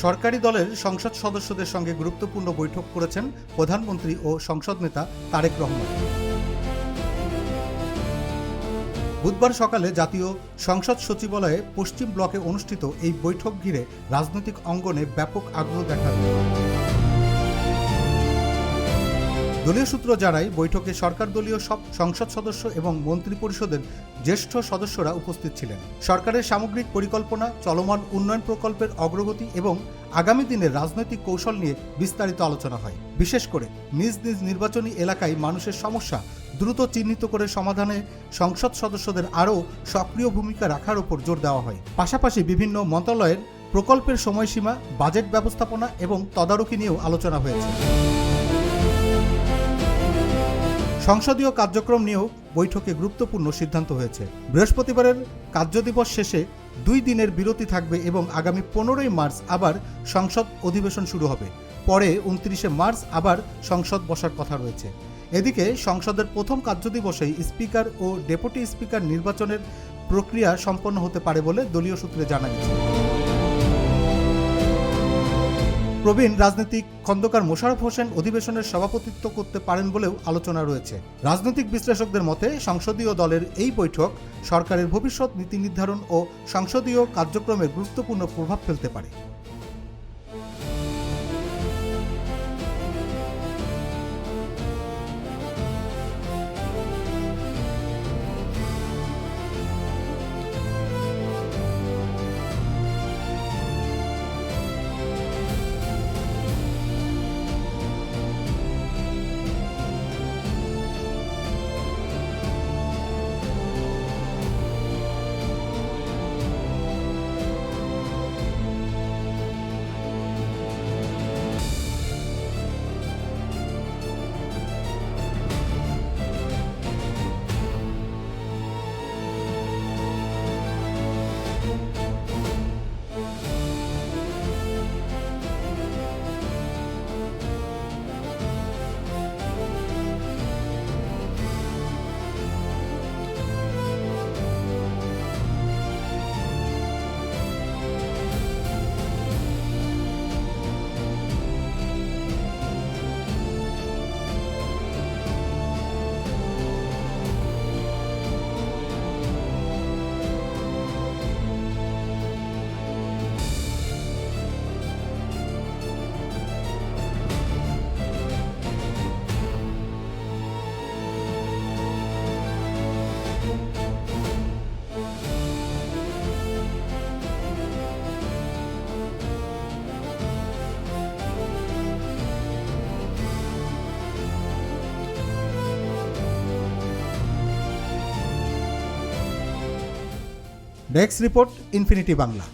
সরকারি দলের সংসদ সদস্যদের সঙ্গে গুরুত্বপূর্ণ বৈঠক করেছেন প্রধানমন্ত্রী ও সংসদ নেতা তারেক রহমান। বুধবার সকালে জাতীয় সংসদ সচিবালয়ে পশ্চিম ব্লকে অনুষ্ঠিত এই বৈঠক ঘিরে রাজনৈতিক অঙ্গনে ব্যাপক আগ্রহ দেখা যায়। দলীয় সূত্র জানায়, বৈঠকে সরকার দলীয় সব সংসদ সদস্য এবং মন্ত্রিপরিষদের জ্যেষ্ঠ সদস্যরা উপস্থিত ছিলেন। সরকারের সামগ্রিক পরিকল্পনা, চলমান উন্নয়ন প্রকল্পের অগ্রগতি এবং আগামী দিনের রাজনৈতিক কৌশল নিয়ে বিস্তারিত আলোচনা হয়। বিশেষ করে নিজ নিজ নির্বাচনী এলাকায় মানুষের সমস্যা দ্রুত চিহ্নিত করে সমাধানে সংসদ সদস্যদের আরও সক্রিয় ভূমিকা রাখার উপর জোর দেওয়া হয়। পাশাপাশি বিভিন্ন মন্ত্রণালয়ের প্রকল্পের সময়সীমা, বাজেট ব্যবস্থাপনা এবং তদারকি নিয়েও আলোচনা হয়েছে। সংসদীয় কার্যক্রম নিয়েও বৈঠকে গুরুত্বপূর্ণ সিদ্ধান্ত হয়েছে। বৃহস্পতিবারের কার্যদিবস শেষে 2 দিনের বিরতি থাকবে এবং আগামী 15ই মার্চ আবার সংসদ অধিবেশন শুরু হবে। পরে 29শে মার্চ আবার সংসদ বসার কথা রয়েছে। এদিকে সংসদের প্রথম কার্যদিবসেই স্পিকার ও ডেপুটি স্পিকার নির্বাচনের প্রক্রিয়া সম্পন্ন হতে পারে বলে দলীয় সূত্রে জানা গেছে। প্রবীণ রাজনীতিক খন্দকার মোশাররফ হোসেন অধিবেশনের সভাপতিত্ব করতে পারেন বলেও আলোচনা রয়েছে। রাজনৈতিক বিশ্লেষকদের মতে, সংসদীয় দলের এই বৈঠক সরকারের ভবিষ্যৎ নীতি নির্ধারণ ও সংসদীয় কার্যক্রমে গুরুত্বপূর্ণ প্রভাব ফেলতে পারে। Desk report, infinity Bangla.